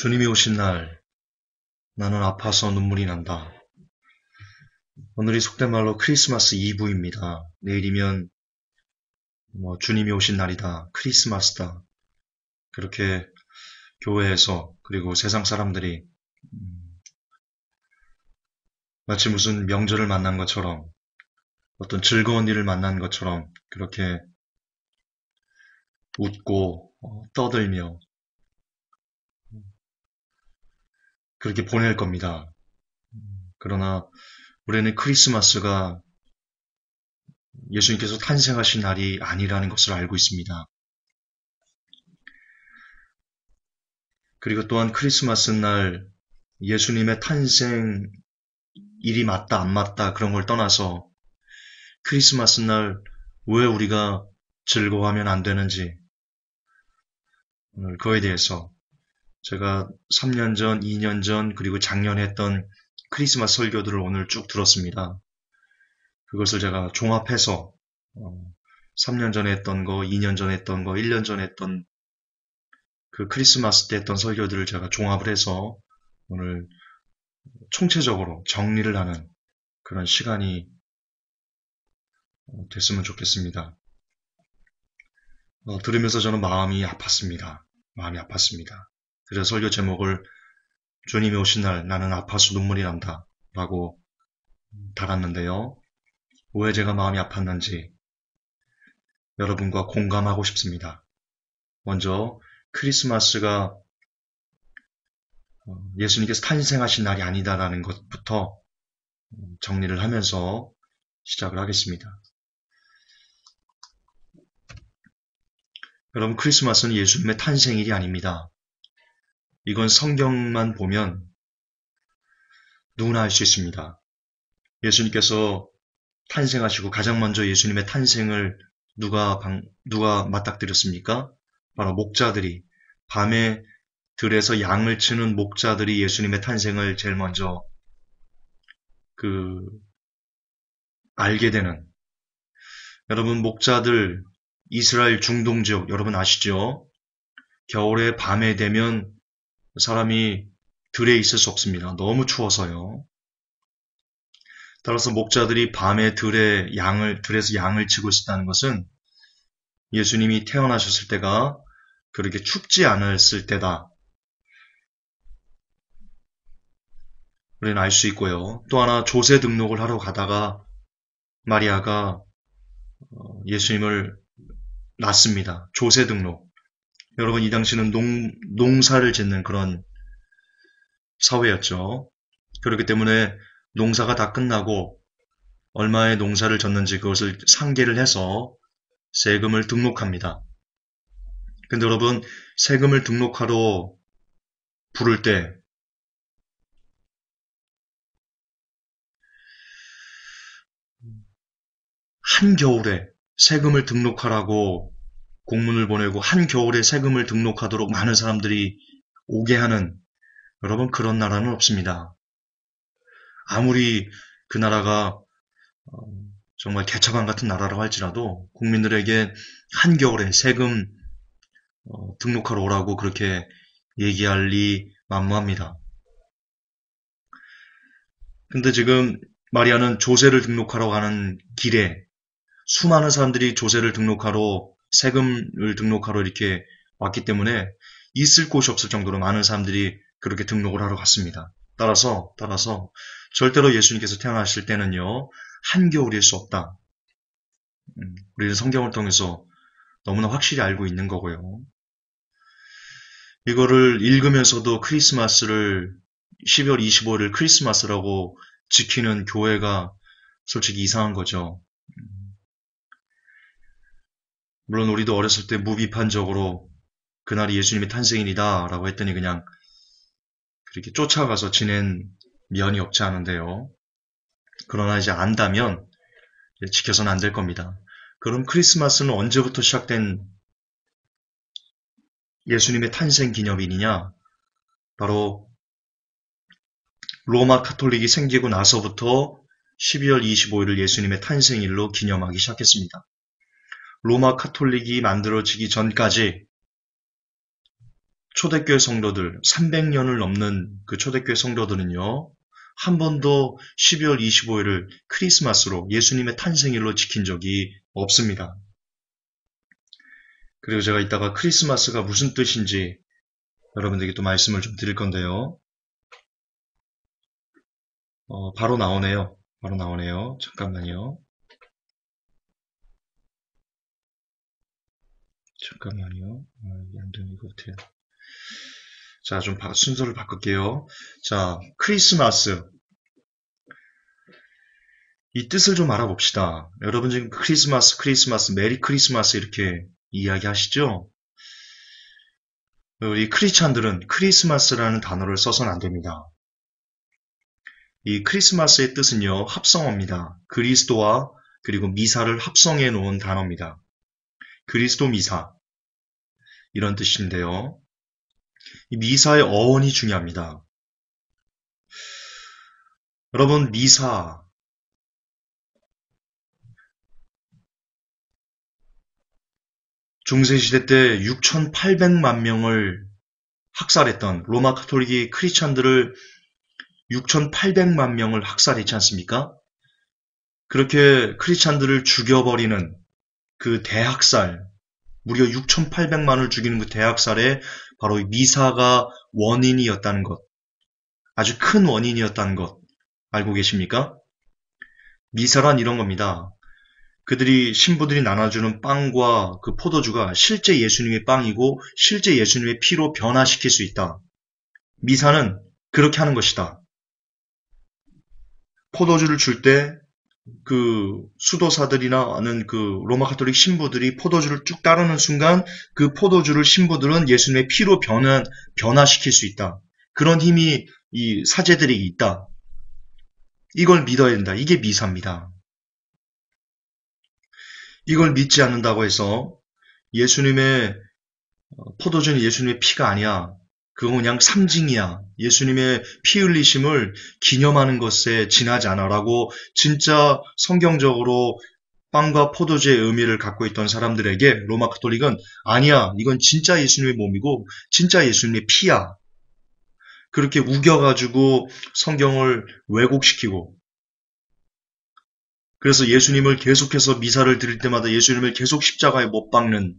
주님이 오신 날, 나는 아파서 눈물이 난다. 오늘이 속된 말로 크리스마스 이브입니다. 내일이면 주님이 오신 날이다, 크리스마스다. 그렇게 교회에서 그리고 세상 사람들이 마치 무슨 명절을 만난 것처럼 어떤 즐거운 일을 만난 것처럼 그렇게 웃고 떠들며 그렇게 보낼 겁니다. 그러나 우리는 크리스마스가 예수님께서 탄생하신 날이 아니라는 것을 알고 있습니다. 그리고 또한 크리스마스 날 예수님의 탄생 일이 맞다 안 맞다 그런 걸 떠나서 크리스마스 날 왜 우리가 즐거워하면 안 되는지 오늘 그거에 대해서 제가 3년 전, 2년 전 그리고 작년에 했던 크리스마스 설교들을 오늘 쭉 들었습니다. 그것을 제가 종합해서 3년 전에 했던 거, 2년 전에 했던 거, 1년 전에 했던 그 크리스마스 때 했던 설교들을 제가 종합을 해서 오늘 총체적으로 정리를 하는 그런 시간이 됐으면 좋겠습니다. 들으면서 저는 마음이 아팠습니다. 그래서 설교 제목을 주님이 오신 날 나는 아파서 눈물이 난다 라고 달았는데요. 왜 제가 마음이 아팠는지 여러분과 공감하고 싶습니다. 먼저 크리스마스가 예수님께서 탄생하신 날이 아니다라는 것부터 정리를 하면서 시작을 하겠습니다. 여러분, 크리스마스는 예수님의 탄생일이 아닙니다. 이건 성경만 보면 누구나 알 수 있습니다. 예수님께서 탄생하시고 가장 먼저 예수님의 탄생을 누가 맞닥뜨렸습니까? 바로 목자들이, 밤에 들에서 양을 치는 목자들이 예수님의 탄생을 제일 먼저 알게 되는, 여러분 목자들 이스라엘 중동 지역 여러분 아시죠? 겨울에 밤에 되면 사람이 들에 있을 수 없습니다. 너무 추워서요. 따라서 목자들이 밤에 들에서 양을 치고 있었다는 것은 예수님이 태어나셨을 때가 그렇게 춥지 않았을 때다. 우리는 알 수 있고요. 또 하나 조세 등록을 하러 가다가 마리아가 예수님을 낳습니다. 조세 등록. 여러분 이 당시는 농사를 짓는 그런 사회였죠. 그렇기 때문에 농사가 다 끝나고 얼마의 농사를 졌는지 그것을 상계를 해서 세금을 등록합니다. 근데 여러분 세금을 등록하러 부를 때 한겨울에 세금을 등록하라고 공문을 보내고 한겨울에 세금을 등록하도록 많은 사람들이 오게 하는, 여러분 그런 나라는 없습니다. 아무리 그 나라가 정말 개처방 같은 나라라고 할지라도 국민들에게 한겨울에 세금 등록하러 오라고 그렇게 얘기할 리 만무합니다. 근데 지금 마리아는 조세를 등록하러 가는 길에 수많은 사람들이 조세를 등록하러 세금을 등록하러 이렇게 왔기 때문에 있을 곳이 없을 정도로 많은 사람들이 그렇게 등록을 하러 갔습니다. 따라서 절대로 예수님께서 태어나실 때는요 한겨울일 수 없다. 우리는 성경을 통해서 너무나 확실히 알고 있는 거고요. 이거를 읽으면서도 크리스마스를 12월 25일을 크리스마스라고 지키는 교회가 솔직히 이상한 거죠. 물론 우리도 어렸을 때 무비판적으로 그날이 예수님의 탄생일이다 라고 했더니 그냥 그렇게 쫓아가서 지낸 면이 없지 않은데요. 그러나 이제 안다면 지켜서는 안 될 겁니다. 그럼 크리스마스는 언제부터 시작된 예수님의 탄생 기념일이냐? 바로 로마 카톨릭이 생기고 나서부터 12월 25일을 예수님의 탄생일로 기념하기 시작했습니다. 로마 카톨릭이 만들어지기 전까지 초대교회 성도들, 300년을 넘는 그 초대교회 성도들은요, 한 번도 12월 25일을 크리스마스로 예수님의 탄생일로 지킨 적이 없습니다. 그리고 제가 이따가 크리스마스가 무슨 뜻인지 여러분들에게 또 말씀을 좀 드릴 건데요. 바로 나오네요. 바로 나오네요. 잠깐만요. 이게 안 되는 것 같아요. 자, 좀 순서를 바꿀게요. 자, 크리스마스. 이 뜻을 좀 알아봅시다. 여러분 지금 크리스마스, 메리 크리스마스 이렇게 이야기하시죠? 우리 크리스찬들은 크리스마스라는 단어를 써서는 안 됩니다. 이 크리스마스의 뜻은요, 합성어입니다. 그리스도와 그리고 미사를 합성해 놓은 단어입니다. 그리스도 미사. 이런 뜻인데요. 이 미사의 어원이 중요합니다. 여러분, 미사. 중세시대 때 6,800만 명을 학살했던 로마 가톨릭이 크리스찬들을 6,800만 명을 학살했지 않습니까? 그렇게 크리스찬들을 죽여버리는 그 대학살, 무려 6,800만을 죽이는 그 대학살에 바로 미사가 원인이었다는 것, 아주 큰 원인이었다는 것 알고 계십니까? 미사란 이런 겁니다. 그들이 신부들이 나눠주는 빵과 그 포도주가 실제 예수님의 빵이고 실제 예수님의 피로 변화시킬 수 있다. 미사는 그렇게 하는 것이다. 포도주를 줄 때 그 수도사들이나 아는 그 로마 가톨릭 신부들이 포도주를 쭉 따르는 순간 그 포도주를 신부들은 예수님의 피로 변화시킬 수 있다. 그런 힘이 이 사제들에게 있다. 이걸 믿어야 된다. 이게 미사입니다. 이걸 믿지 않는다고 해서 예수님의 포도주는 예수님의 피가 아니야. 그건 그냥 상징이야. 예수님의 피 흘리심을 기념하는 것에 지나지 않아라고 진짜 성경적으로 빵과 포도주의 의미를 갖고 있던 사람들에게 로마 가톨릭은 아니야. 이건 진짜 예수님의 몸이고 진짜 예수님의 피야. 그렇게 우겨가지고 성경을 왜곡시키고 그래서 예수님을 계속해서 미사를 드릴 때마다 예수님을 계속 십자가에 못 박는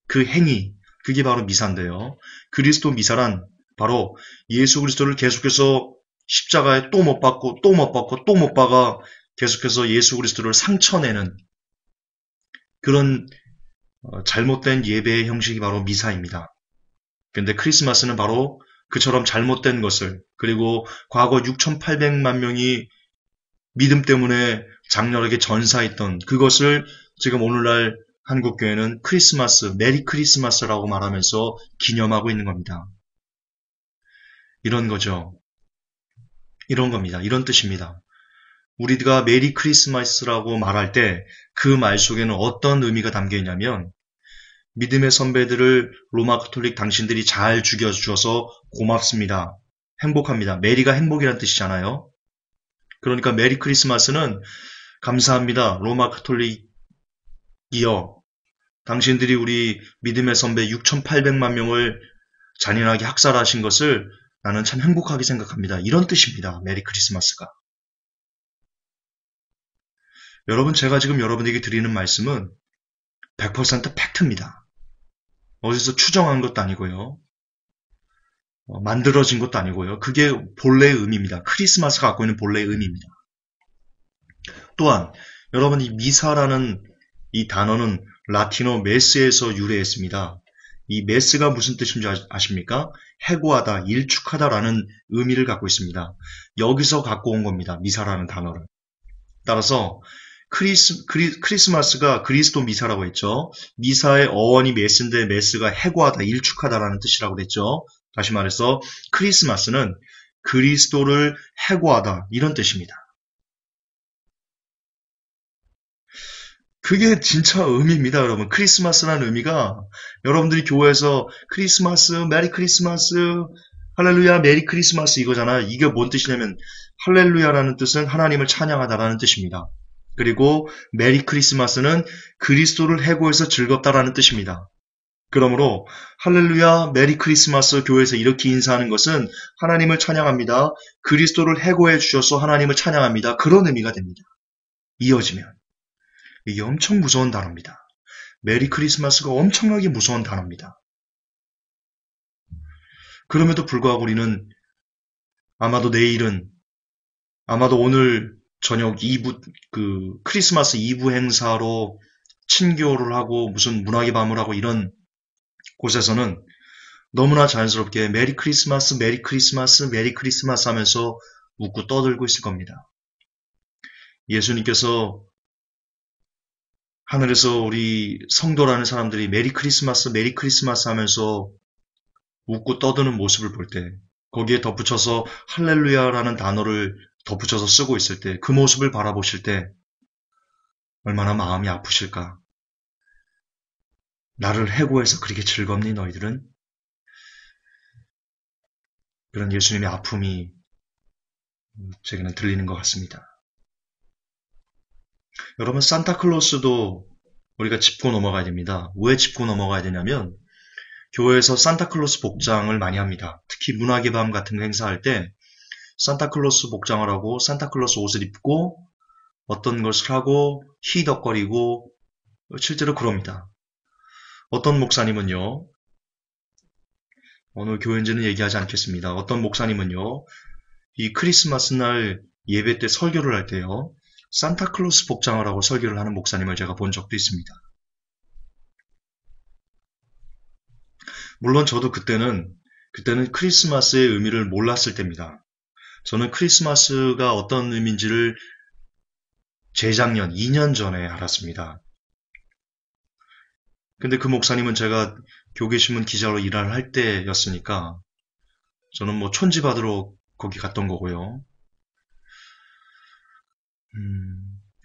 그 행위, 그게 바로 미사인데요. 그리스도 미사란 바로 예수 그리스도를 계속해서 십자가에 또 못 박고 또 못 박고 또 못 박아 계속해서 예수 그리스도를 상처내는 그런 잘못된 예배의 형식이 바로 미사입니다. 그런데 크리스마스는 바로 그처럼 잘못된 것을 그리고 과거 6,800만 명이 믿음 때문에 장렬하게 전사했던 그것을 지금 오늘날 한국교회는 크리스마스, 메리 크리스마스라고 말하면서 기념하고 있는 겁니다. 이런 거죠. 이런 겁니다. 이런 뜻입니다. 우리가 메리 크리스마스라고 말할 때 그 말 속에는 어떤 의미가 담겨 있냐면 믿음의 선배들을 로마 가톨릭 당신들이 잘 죽여주셔서 고맙습니다. 행복합니다. 메리가 행복이라는 뜻이잖아요. 그러니까 메리 크리스마스는 감사합니다. 로마 가톨릭이여. 당신들이 우리 믿음의 선배 6,800만 명을 잔인하게 학살하신 것을 나는 참 행복하게 생각합니다. 이런 뜻입니다. 메리 크리스마스가. 여러분, 제가 지금 여러분에게 드리는 말씀은 100% 팩트입니다. 어디서 추정한 것도 아니고요. 만들어진 것도 아니고요. 그게 본래의 의미입니다. 크리스마스가 갖고 있는 본래의 의미입니다. 또한 여러분 이 미사라는 이 단어는 라틴어 메스에서 유래했습니다. 이 메스가 무슨 뜻인지 아십니까? 해고하다, 일축하다라는 의미를 갖고 있습니다. 여기서 갖고 온 겁니다. 미사라는 단어를. 따라서 크리스마스가 그리스도 미사라고 했죠. 미사의 어원이 메스인데 메스가 해고하다, 일축하다라는 뜻이라고 했죠. 다시 말해서 크리스마스는 그리스도를 해고하다 이런 뜻입니다. 그게 진짜 의미입니다, 여러분. 크리스마스라는 의미가 여러분들이 교회에서 크리스마스, 메리 크리스마스, 할렐루야, 메리 크리스마스 이거잖아요. 이게 뭔 뜻이냐면 할렐루야라는 뜻은 하나님을 찬양하다라는 뜻입니다. 그리고 메리 크리스마스는 그리스도를 해고해서 즐겁다라는 뜻입니다. 그러므로 할렐루야, 메리 크리스마스 교회에서 이렇게 인사하는 것은 하나님을 찬양합니다. 그리스도를 해고해 주셔서 하나님을 찬양합니다. 그런 의미가 됩니다. 이어지면. 이게 엄청 무서운 단어입니다. 메리 크리스마스가 엄청나게 무서운 단어입니다. 그럼에도 불구하고 우리는 아마도 내일은, 아마도 오늘 저녁 2부, 크리스마스 2부 행사로 친교를 하고 무슨 문학의 밤을 하고 이런 곳에서는 너무나 자연스럽게 메리 크리스마스, 메리 크리스마스, 메리 크리스마스 하면서 웃고 떠들고 있을 겁니다. 예수님께서 하늘에서 우리 성도라는 사람들이 메리 크리스마스, 메리 크리스마스 하면서 웃고 떠드는 모습을 볼 때, 거기에 덧붙여서 할렐루야라는 단어를 덧붙여서 쓰고 있을 때, 그 모습을 바라보실 때 얼마나 마음이 아프실까? 나를 해고해서 그렇게 즐겁니 너희들은? 그런 예수님의 아픔이 제게는 들리는 것 같습니다. 여러분, 산타클로스도 우리가 짚고 넘어가야 됩니다. 왜 짚고 넘어가야 되냐면 교회에서 산타클로스 복장을 많이 합니다. 특히 문학의 밤 같은 거 행사할 때 산타클로스 복장을 하고 산타클로스 옷을 입고 어떤 것을 하고 히덕거리고 실제로 그럽니다. 어떤 목사님은요, 어느 교회인지는 얘기하지 않겠습니다. 어떤 목사님은요, 이 크리스마스 날 예배 때 설교를 할 때요, 산타클로스 복장을 하고 설교를 하는 목사님을 제가 본 적도 있습니다. 물론 저도 그때는 크리스마스의 의미를 몰랐을 때입니다. 저는 크리스마스가 어떤 의미인지를 재작년, 2년 전에 알았습니다. 근데 그 목사님은 제가 교계신문 기자로 일을 할 때였으니까 저는 뭐 촌지 받으러 거기 갔던 거고요.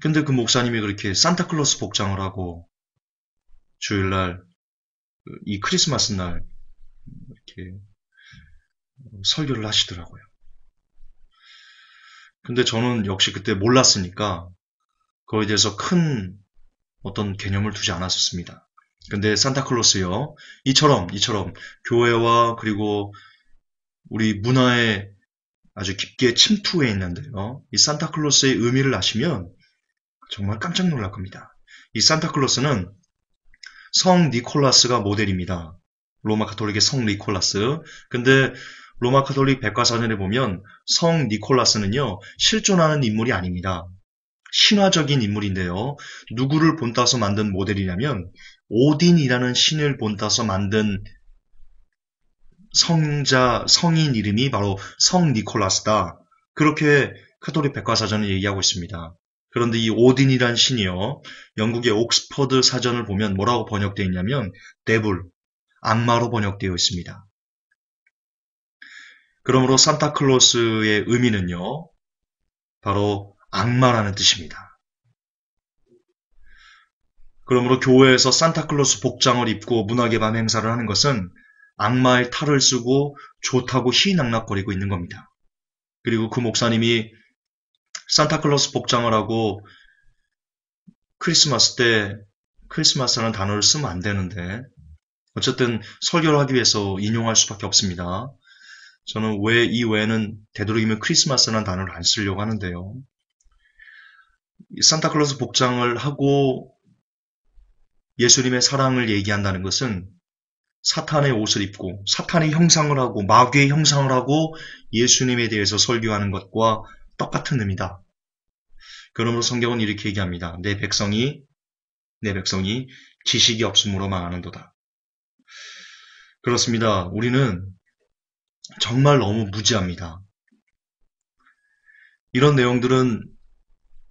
근데 그 목사님이 그렇게 산타클로스 복장을 하고 주일날 이 크리스마스 날 이렇게 설교를 하시더라고요. 근데 저는 역시 그때 몰랐으니까 그거에 대해서 큰 어떤 개념을 두지 않았었습니다. 근데 산타클로스요, 이처럼 교회와 그리고 우리 문화에 아주 깊게 침투해 있는데요, 이 산타클로스의 의미를 아시면 정말 깜짝 놀랄 겁니다. 이 산타클로스는 성 니콜라스가 모델입니다. 로마 가톨릭의 성 니콜라스. 근데 로마 가톨릭 백과사전에 보면 성 니콜라스는요, 실존하는 인물이 아닙니다. 신화적인 인물인데요, 누구를 본따서 만든 모델이냐면 오딘이라는 신을 본따서 만든 성인 이름이 바로 성 니콜라스다. 그렇게 가톨릭 백과사전은 얘기하고 있습니다. 그런데 이 오딘이란 신이요, 영국의 옥스퍼드 사전을 보면 뭐라고 번역되어 있냐면 데블, 악마로 번역되어 있습니다. 그러므로 산타클로스의 의미는요, 바로 악마라는 뜻입니다. 그러므로 교회에서 산타클로스 복장을 입고 문학의 밤 행사를 하는 것은 악마의 탈을 쓰고 좋다고 희낙낙거리고 있는 겁니다. 그리고 그 목사님이 산타클로스 복장을 하고 크리스마스 때 크리스마스라는 단어를 쓰면 안 되는데 어쨌든 설교를 하기 위해서 인용할 수밖에 없습니다. 저는 왜 이 외에는 되도록이면 크리스마스라는 단어를 안 쓰려고 하는데요. 산타클로스 복장을 하고 예수님의 사랑을 얘기한다는 것은 사탄의 옷을 입고 사탄의 형상을 하고 마귀의 형상을 하고 예수님에 대해서 설교하는 것과 똑같은 의미다. 그러므로 성경은 이렇게 얘기합니다. 내 백성이 지식이 없음으로 망하는도다. 그렇습니다. 우리는 정말 너무 무지합니다. 이런 내용들은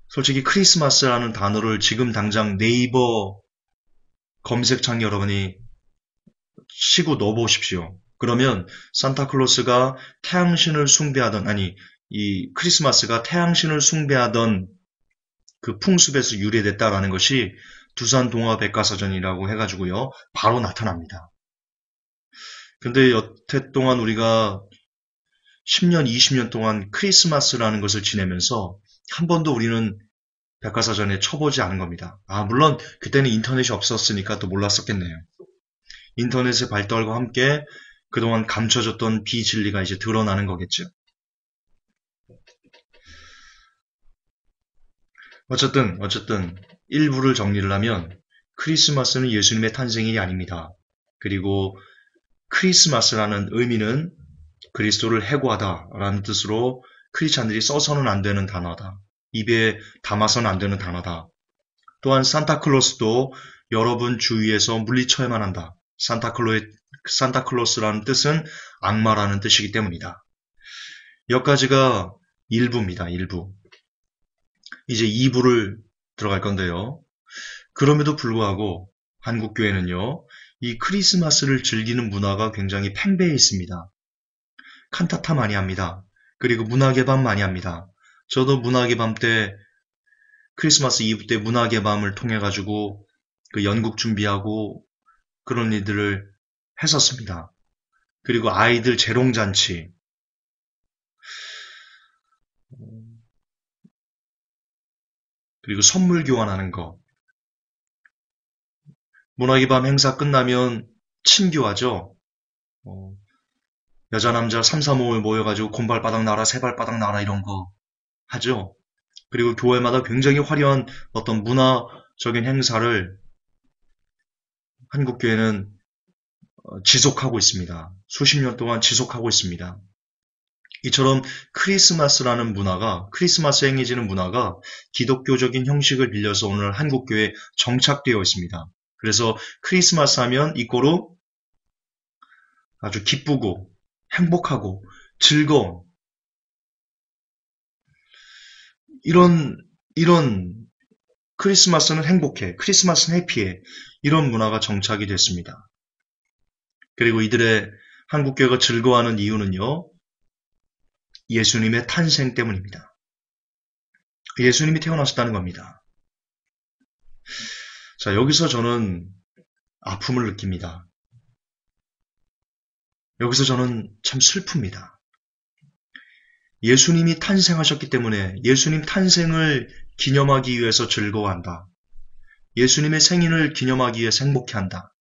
솔직히 크리스마스라는 단어를 지금 당장 네이버 검색창 여러분이 치고 넣어보십시오. 그러면 산타클로스가 태양신을 숭배하던, 이 크리스마스가 태양신을 숭배하던 그 풍습에서 유래됐다라는 것이 두산동화백과사전이라고 해가지고요, 바로 나타납니다. 근데 여태 동안 우리가 10년, 20년 동안 크리스마스라는 것을 지내면서 한 번도 우리는 백과사전에 쳐보지 않은 겁니다. 물론 그때는 인터넷이 없었으니까 또 몰랐었겠네요. 인터넷의 발달과 함께 그동안 감춰졌던 비진리가 이제 드러나는 거겠죠. 어쨌든 일부를 정리를 하면 크리스마스는 예수님의 탄생일이 아닙니다. 그리고 크리스마스라는 의미는 그리스도를 해고하다라는 뜻으로 크리스찬들이 써서는 안 되는 단어다. 입에 담아서는 안 되는 단어다. 또한 산타클로스도 여러분 주위에서 물리쳐야만 한다. 산타클로스라는 뜻은 악마라는 뜻이기 때문이다. 여기까지가 1부입니다. 1부. 이제 2부를 들어갈 건데요. 그럼에도 불구하고 한국교회는요, 이 크리스마스를 즐기는 문화가 굉장히 팽배해 있습니다. 칸타타 많이 합니다. 그리고 문학의 밤 많이 합니다. 저도 문학의 밤 때 크리스마스 이브 때 문학의 밤을 통해 가지고 그 연극 준비하고 그런 일들을 했었습니다. 그리고 아이들 재롱잔치, 그리고 선물 교환하는 거. 문학의 밤 행사 끝나면 친교하죠. 여자 남자 3, 4, 5를 모여가지고 곰발바닥 나라, 새발바닥 나라 이런 거 하죠. 그리고 교회마다 굉장히 화려한 어떤 문화적인 행사를 한국교회는 지속하고 있습니다. 수십 년 동안 지속하고 있습니다. 이처럼 크리스마스라는 문화가, 크리스마스 행해지는 문화가 기독교적인 형식을 빌려서 오늘 한국교회에 정착되어 있습니다. 그래서 크리스마스 하면 이꼬로 아주 기쁘고 행복하고 즐거운 이런 크리스마스는 행복해, 크리스마스는 해피해 이런 문화가 정착이 됐습니다. 그리고 이들의 한국교회가 즐거워하는 이유는요, 예수님의 탄생 때문입니다. 예수님이 태어나셨다는 겁니다. 자, 여기서 저는 아픔을 느낍니다. 여기서 저는 참 슬픕니다. 예수님이 탄생하셨기 때문에 예수님 탄생을 기념하기 위해서 즐거워한다. 예수님의 생일을 기념하기 위해서 행복해한다.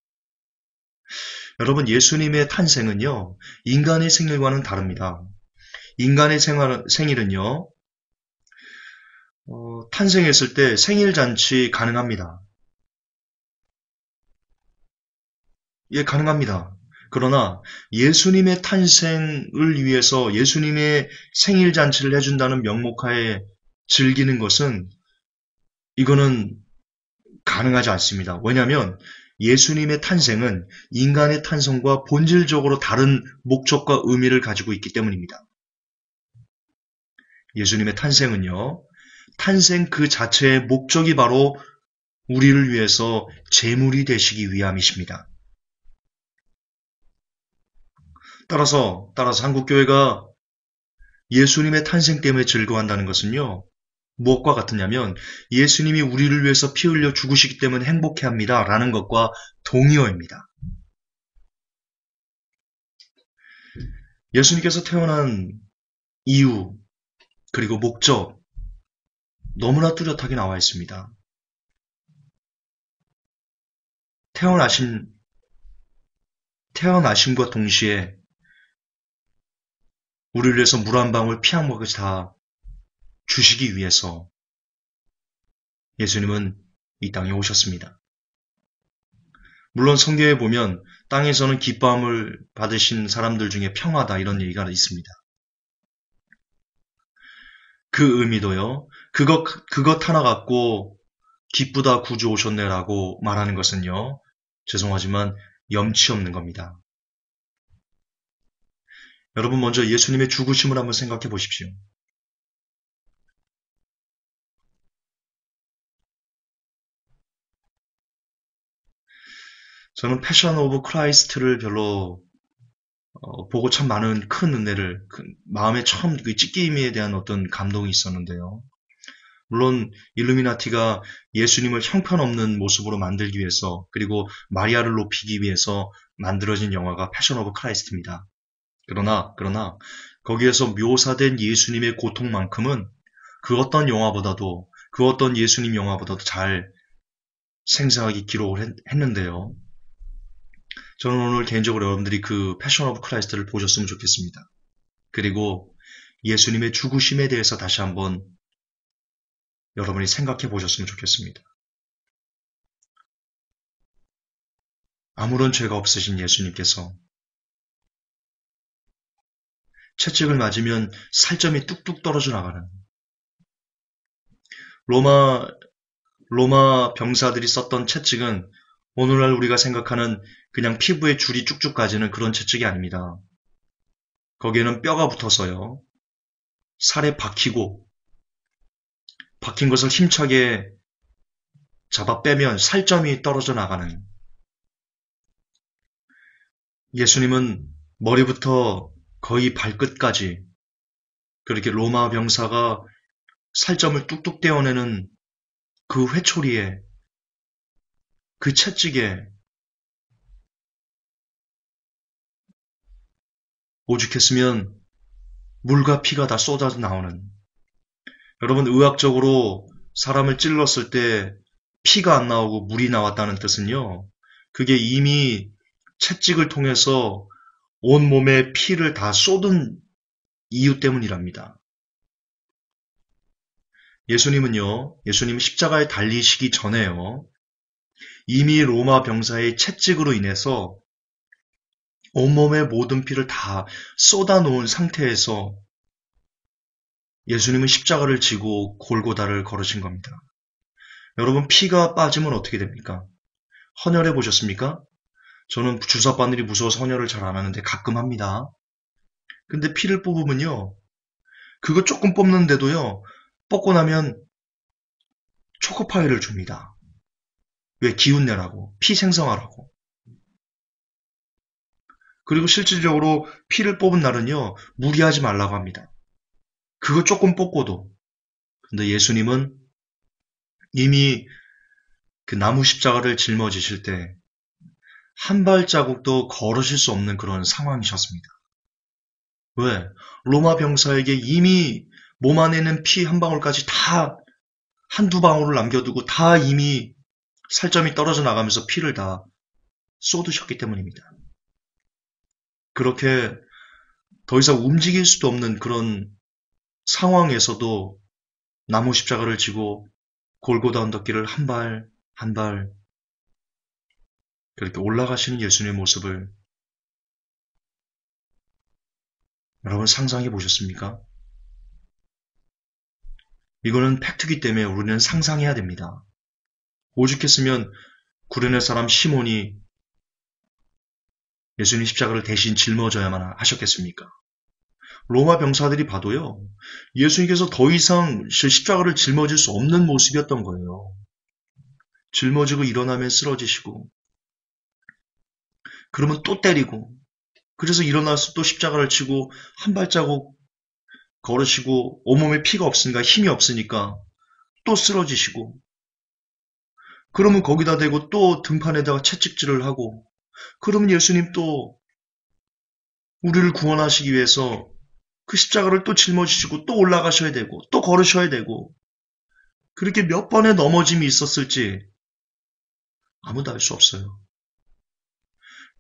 여러분, 예수님의 탄생은요, 인간의 생일과는 다릅니다. 인간의 생일은요, 탄생했을 때 생일잔치 가능합니다. 예, 가능합니다. 그러나 예수님의 탄생을 위해서 예수님의 생일잔치를 해준다는 명목하에 즐기는 것은 이거는 가능하지 않습니다. 왜냐하면 예수님의 탄생은 인간의 탄생과 본질적으로 다른 목적과 의미를 가지고 있기 때문입니다. 예수님의 탄생은요, 탄생 그 자체의 목적이 바로 우리를 위해서 제물이 되시기 위함이십니다. 따라서 한국교회가 예수님의 탄생 때문에 즐거워한다는 것은요, 무엇과 같으냐면 예수님이 우리를 위해서 피 흘려 죽으시기 때문에 행복해합니다 라는 것과 동의어입니다. 예수님께서 태어난 이유 그리고 목적 너무나 뚜렷하게 나와 있습니다. 태어나심과 동시에 우리를 위해서 물 한 방울 피 한 모금까지 다 주시기 위해서 예수님은 이 땅에 오셨습니다. 물론 성경에 보면 땅에서는 기뻐함을 받으신 사람들 중에 평화다 이런 얘기가 있습니다. 그 의미도요. 그것 하나 갖고 기쁘다 구주 오셨네라고 말하는 것은요. 죄송하지만 염치 없는 겁니다. 여러분 먼저 예수님의 죽으심을 한번 생각해 보십시오. 저는 패션 오브 크라이스트를 별로 보고 참 많은 큰 은혜를 마음에 처음 그 찢김에 대한 어떤 감동이 있었는데요. 물론 일루미나티가 예수님을 형편없는 모습으로 만들기 위해서 그리고 마리아를 높이기 위해서 만들어진 영화가 패션 오브 크라이스트입니다. 그러나 거기에서 묘사된 예수님의 고통만큼은 그 어떤 영화보다도 그 어떤 예수님 영화보다도 잘 생생하게 기록을 했는데요. 저는 오늘 개인적으로 여러분들이 그 패션 오브 크라이스트를 보셨으면 좋겠습니다. 그리고 예수님의 죽으심에 대해서 다시 한번 여러분이 생각해 보셨으면 좋겠습니다. 아무런 죄가 없으신 예수님께서 채찍을 맞으면 살점이 뚝뚝 떨어져 나가는 로마 병사들이 썼던 채찍은 오늘날 우리가 생각하는 그냥 피부에 줄이 쭉쭉 가지는 그런 채찍이 아닙니다. 거기에는 뼈가 붙어서요. 살에 박힌 것을 힘차게 잡아 빼면 살점이 떨어져 나가는 예수님은 머리부터 거의 발끝까지 그렇게 로마 병사가 살점을 뚝뚝 떼어내는 그 회초리에 그 채찍에 오죽했으면 물과 피가 다 쏟아져 나오는 여러분 의학적으로 사람을 찔렀을 때 피가 안 나오고 물이 나왔다는 뜻은요. 그게 이미 채찍을 통해서 온 몸에 피를 다 쏟은 이유 때문이랍니다. 예수님은 십자가에 달리시기 전에요. 이미 로마 병사의 채찍으로 인해서 온몸의 모든 피를 다 쏟아놓은 상태에서 예수님은 십자가를 지고 골고다를 걸으신 겁니다. 여러분 피가 빠지면 어떻게 됩니까? 헌혈해 보셨습니까? 저는 주사 바늘이 무서워서 헌혈을 잘 안 하는데 가끔 합니다. 근데 피를 뽑으면요. 그거 조금 뽑는데도요. 뽑고 나면 초코파이를 줍니다. 왜? 기운 내라고. 피 생성하라고. 그리고 실질적으로 피를 뽑은 날은요. 무리하지 말라고 합니다. 그거 조금 뽑고도. 근데 예수님은 이미 그 나무 십자가를 짊어지실 때 한 발자국도 걸으실 수 없는 그런 상황이셨습니다. 왜? 로마 병사에게 이미 몸 안에 있는 피 한 방울까지 다 한두 방울을 남겨두고 다 이미 살점이 떨어져 나가면서 피를 다 쏟으셨기 때문입니다. 그렇게 더 이상 움직일 수도 없는 그런 상황에서도 나무 십자가를 지고 골고다 언덕길을 한 발 한 발 그렇게 올라가시는 예수님의 모습을 여러분 상상해 보셨습니까? 이거는 팩트기 때문에 우리는 상상해야 됩니다. 오죽했으면 구레네 사람 시몬이 예수님 십자가를 대신 짊어져야만 하셨겠습니까? 로마 병사들이 봐도요, 예수님께서 더 이상 십자가를 짊어질 수 없는 모습이었던 거예요. 짊어지고 일어나면 쓰러지시고, 그러면 또 때리고, 그래서 일어나서 또 십자가를 치고, 한 발자국 걸으시고, 온몸에 피가 없으니까, 힘이 없으니까, 또 쓰러지시고, 그러면 거기다 대고 또 등판에다가 채찍질을 하고, 그러면 예수님 또 우리를 구원하시기 위해서 그 십자가를 또 짊어지시고 또 올라가셔야 되고 또 걸으셔야 되고 그렇게 몇 번의 넘어짐이 있었을지 아무도 알 수 없어요.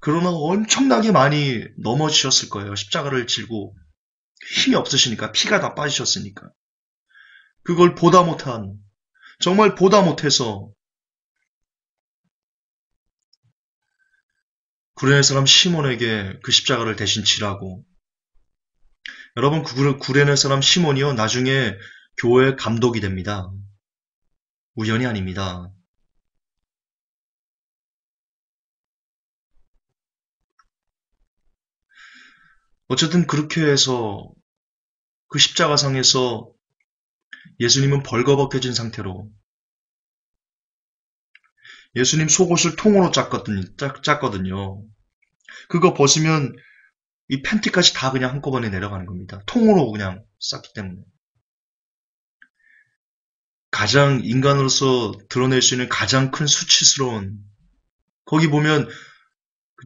그러나 엄청나게 많이 넘어지셨을 거예요. 십자가를 지고 힘이 없으시니까 피가 다 빠지셨으니까 그걸 보다 못한 정말 보다 못해서 구레네 사람 시몬에게 그 십자가를 대신 지라고 여러분 구레네 사람 시몬이요 나중에 교회 감독이 됩니다. 우연이 아닙니다. 어쨌든 그렇게 해서 그 십자가상에서 예수님은 벌거벗겨진 상태로 예수님 속옷을 통으로 짰거든요. 그거 벗으면 이 팬티까지 다 그냥 한꺼번에 내려가는 겁니다. 통으로 그냥 쌌기 때문에. 가장 인간으로서 드러낼 수 있는 가장 큰 수치스러운 거기 보면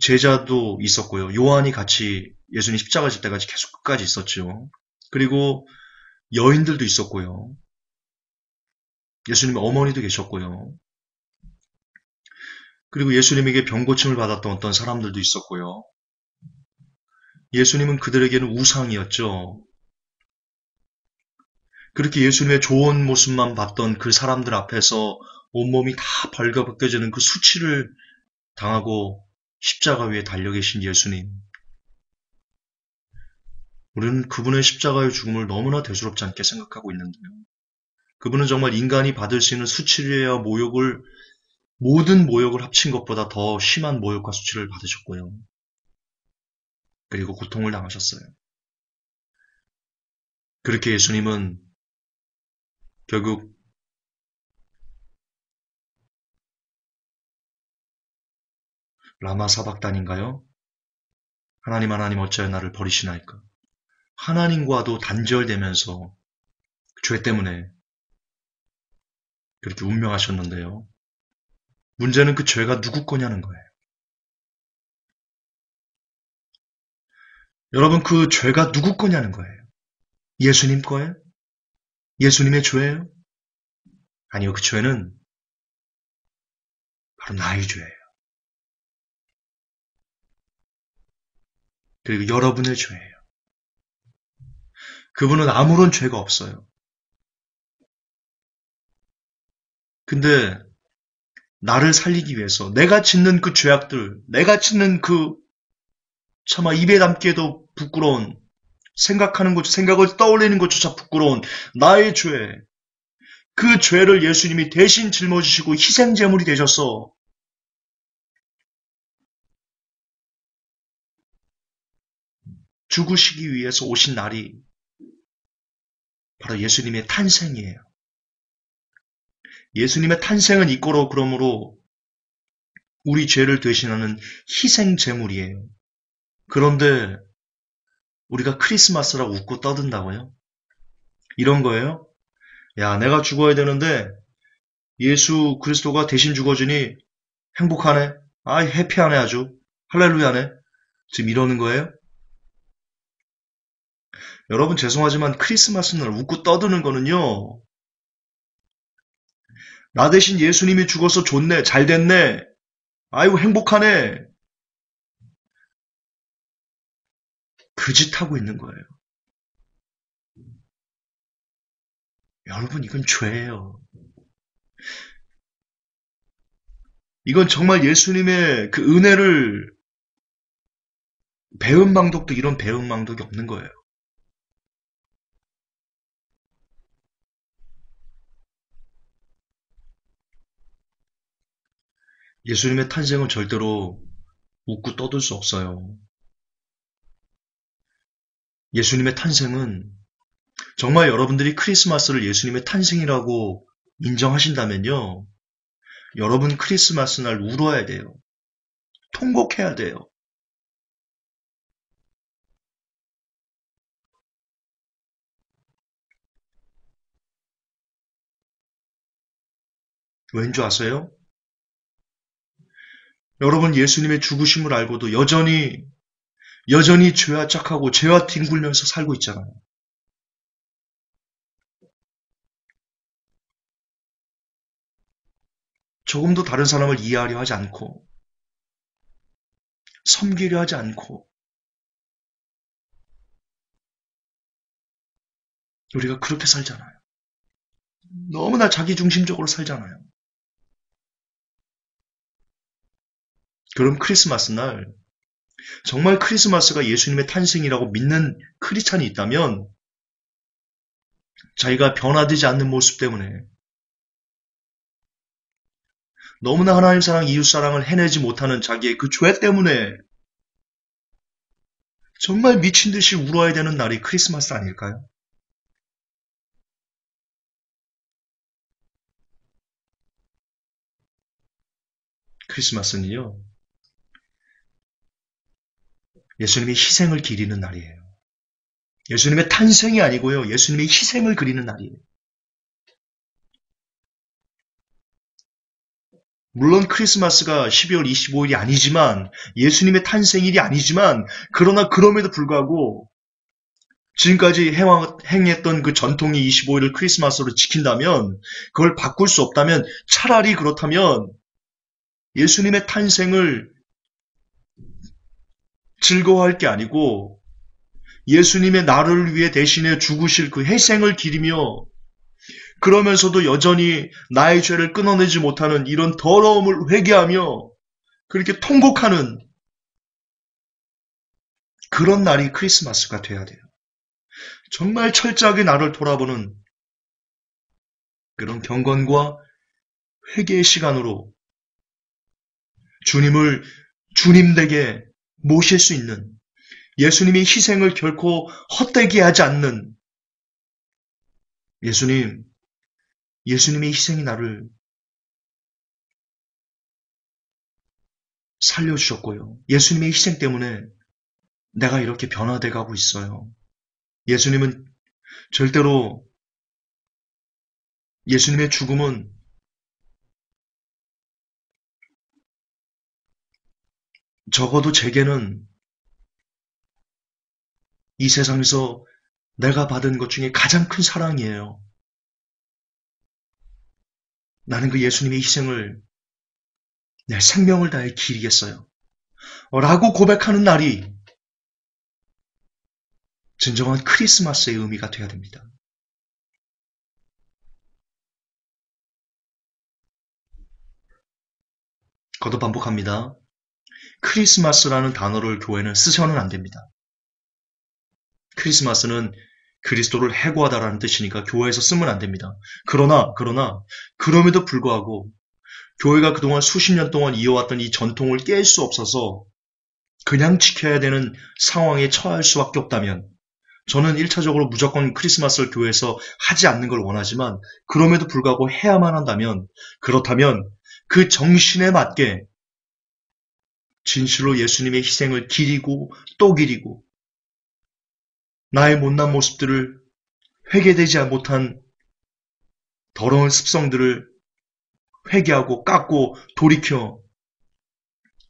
제자도 있었고요. 요한이 같이 예수님 십자가 질 때까지 계속 끝까지 있었죠. 그리고 여인들도 있었고요. 예수님의 어머니도 계셨고요. 그리고 예수님에게 병고침을 받았던 어떤 사람들도 있었고요. 예수님은 그들에게는 우상이었죠. 그렇게 예수님의 좋은 모습만 봤던 그 사람들 앞에서 온몸이 다 벌거벗겨지는 그 수치를 당하고 십자가 위에 달려 계신 예수님. 우리는 그분의 십자가의 죽음을 너무나 대수롭지 않게 생각하고 있는데요. 그분은 정말 인간이 받을 수 있는 수치와 모욕을, 모든 모욕을 합친 것보다 더 심한 모욕과 수치를 받으셨고요. 그리고 고통을 당하셨어요. 그렇게 예수님은 결국 라마 사박단인가요? 하나님 하나님 어찌하여 나를 버리시나이까? 하나님과도 단절되면서 죄 때문에 그렇게 운명하셨는데요. 문제는 그 죄가 누구 거냐는 거예요. 여러분, 그 죄가 누구 거냐는 거예요. 예수님 거예요? 예수님의 죄예요? 아니요, 그 죄는 바로 나의 죄예요. 그리고 여러분의 죄예요. 그분은 아무런 죄가 없어요. 근데 나를 살리기 위해서 내가 짓는 그 죄악들, 내가 짓는 그 차마 입에 담기에도 부끄러운 생각하는 것, 생각을 떠올리는 것조차 부끄러운 나의 죄, 그 죄를 예수님이 대신 짊어지시고 희생제물이 되셔서 죽으시기 위해서 오신 날이 바로 예수님의 탄생이에요. 예수님의 탄생은 이꼬로 그러므로 우리 죄를 대신하는 희생제물이에요. 그런데 우리가 크리스마스라고 웃고 떠든다고요? 이런 거예요? 야, 내가 죽어야 되는데 예수 그리스도가 대신 죽어주니 행복하네. 아, 해피하네 아주. 할렐루야네. 지금 이러는 거예요? 여러분 죄송하지만 크리스마스 날 웃고 떠드는 거는요. 나 대신 예수님이 죽어서 좋네. 잘 됐네. 아이고 행복하네. 그 짓 하고 있는 거예요. 여러분 이건 죄예요. 이건 정말 예수님의 그 은혜를 배은망덕도 이런 배은망덕이 없는 거예요. 예수님의 탄생은 절대로 웃고 떠들 수 없어요. 예수님의 탄생은 정말 여러분들이 크리스마스를 예수님의 탄생이라고 인정하신다면요. 여러분 크리스마스 날 울어야 돼요. 통곡해야 돼요. 왠 줄 아세요? 여러분 예수님의 죽으심을 알고도 여전히 죄와 짝하고 죄와 뒹굴면서 살고 있잖아요. 조금도 다른 사람을 이해하려 하지 않고 섬기려 하지 않고 우리가 그렇게 살잖아요. 너무나 자기중심적으로 살잖아요. 그럼 크리스마스 날 정말 크리스마스가 예수님의 탄생이라고 믿는 크리스찬이 있다면 자기가 변화되지 않는 모습 때문에 너무나 하나님 사랑, 이웃 사랑을 해내지 못하는 자기의 그 죄 때문에 정말 미친 듯이 울어야 되는 날이 크리스마스 아닐까요? 크리스마스는요, 예수님의 희생을 기리는 날이에요. 예수님의 탄생이 아니고요, 예수님의 희생을 그리는 날이에요. 물론 크리스마스가 12월 25일이 아니지만, 예수님의 탄생일이 아니지만, 그러나 그럼에도 불구하고, 지금까지 행했던 그 전통이 25일을 크리스마스로 지킨다면, 그걸 바꿀 수 없다면, 차라리 그렇다면, 예수님의 탄생을 즐거워할 게 아니고 예수님의 나를 위해 대신해 죽으실 그 희생을 기리며 그러면서도 여전히 나의 죄를 끊어내지 못하는 이런 더러움을 회개하며 그렇게 통곡하는 그런 날이 크리스마스가 돼야 돼요. 정말 철저하게 나를 돌아보는 그런 경건과 회개의 시간으로 주님을 주님 댁에 모실 수 있는 예수님의 희생을 결코 헛되게 하지 않는 예수님의 희생이 나를 살려주셨고요. 예수님의 희생 때문에 내가 이렇게 변화돼 가고 있어요. 예수님은 절대로 예수님의 죽음은 적어도 제게는 이 세상에서 내가 받은 것 중에 가장 큰 사랑이에요. 나는 그 예수님의 희생을 내 생명을 다해 기리겠어요. 라고 고백하는 날이 진정한 크리스마스의 의미가 되어야 됩니다. 거듭 반복합니다. 크리스마스라는 단어를 교회는 쓰셔는 안 됩니다. 크리스마스는 그리스도를 해고하다라는 뜻이니까 교회에서 쓰면 안 됩니다. 그럼에도 불구하고 교회가 그동안 수십 년 동안 이어왔던 이 전통을 깰 수 없어서 그냥 지켜야 되는 상황에 처할 수밖에 없다면 저는 1차적으로 무조건 크리스마스를 교회에서 하지 않는 걸 원하지만 그럼에도 불구하고 해야만 한다면 그렇다면 그 정신에 맞게 진실로 예수님의 희생을 기리고 또 기리고 나의 못난 모습들을 회개되지 못한 더러운 습성들을 회개하고 깎고 돌이켜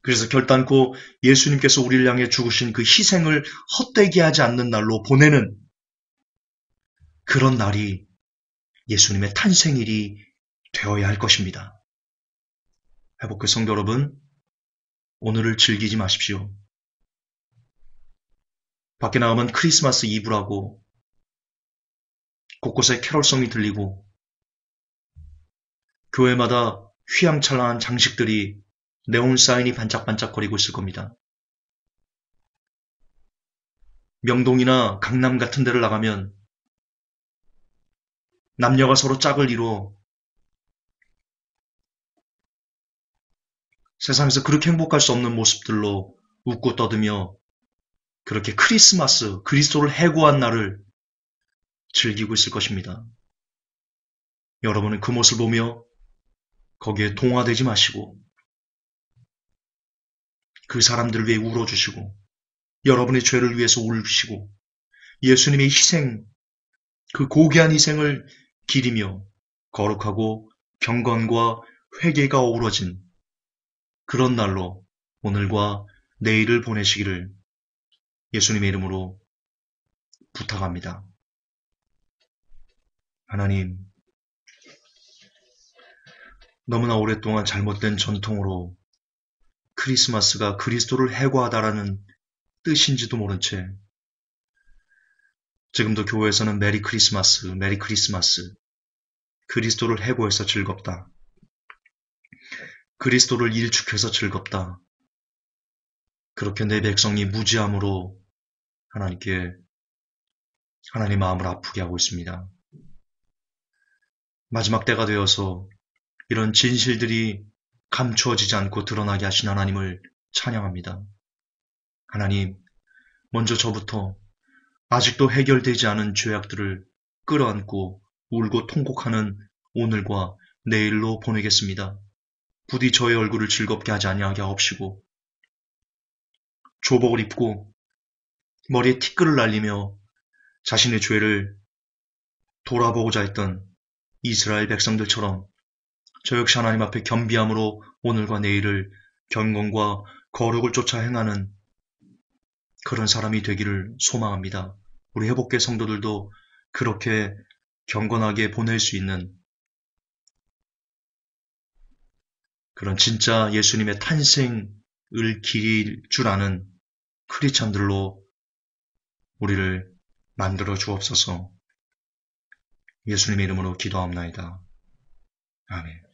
그래서 결단코 예수님께서 우리를 향해 죽으신 그 희생을 헛되게 하지 않는 날로 보내는 그런 날이 예수님의 탄생일이 되어야 할 것입니다. 회복교 성도 여러분, 오늘을 즐기지 마십시오. 밖에 나가면 크리스마스 이브라고 곳곳에 캐롤송이 들리고 교회마다 휘황찬란한 장식들이 네온 사인이 반짝반짝거리고 있을 겁니다. 명동이나 강남 같은 데를 나가면 남녀가 서로 짝을 이루어 세상에서 그렇게 행복할 수 없는 모습들로 웃고 떠들며 그렇게 크리스마스, 그리스도를 해고한 날을 즐기고 있을 것입니다. 여러분은 그 모습을 보며 거기에 동화되지 마시고 그 사람들을 위해 울어주시고 여러분의 죄를 위해서 울으시고 예수님의 희생, 그 고귀한 희생을 기리며 거룩하고 경건과 회개가 어우러진 그런 날로 오늘과 내일을 보내시기를 예수님의 이름으로 부탁합니다. 하나님, 너무나 오랫동안 잘못된 전통으로 크리스마스가 그리스도를 해고하다라는 뜻인지도 모른 채 지금도 교회에서는 메리 크리스마스, 메리 크리스마스, 그리스도를 해고해서 즐겁다. 그리스도를 일축해서 즐겁다. 그렇게 내 백성이 무지함으로 하나님께 하나님 마음을 아프게 하고 있습니다. 마지막 때가 되어서 이런 진실들이 감추어지지 않고 드러나게 하신 하나님을 찬양합니다. 하나님, 먼저 저부터 아직도 해결되지 않은 죄악들을 끌어안고 울고 통곡하는 오늘과 내일로 보내겠습니다. 부디 저의 얼굴을 즐겁게 하지 아니하게 하옵시고 조복을 입고 머리에 티끌을 날리며 자신의 죄를 돌아보고자 했던 이스라엘 백성들처럼 저 역시 하나님 앞에 겸비함으로 오늘과 내일을 경건과 거룩을 쫓아 행하는 그런 사람이 되기를 소망합니다. 우리 회복계 성도들도 그렇게 경건하게 보낼 수 있는 그런 진짜 예수님의 탄생을 기릴 줄 아는 크리스찬들로 우리를 만들어 주옵소서. 예수님의 이름으로 기도하옵나이다. 아멘.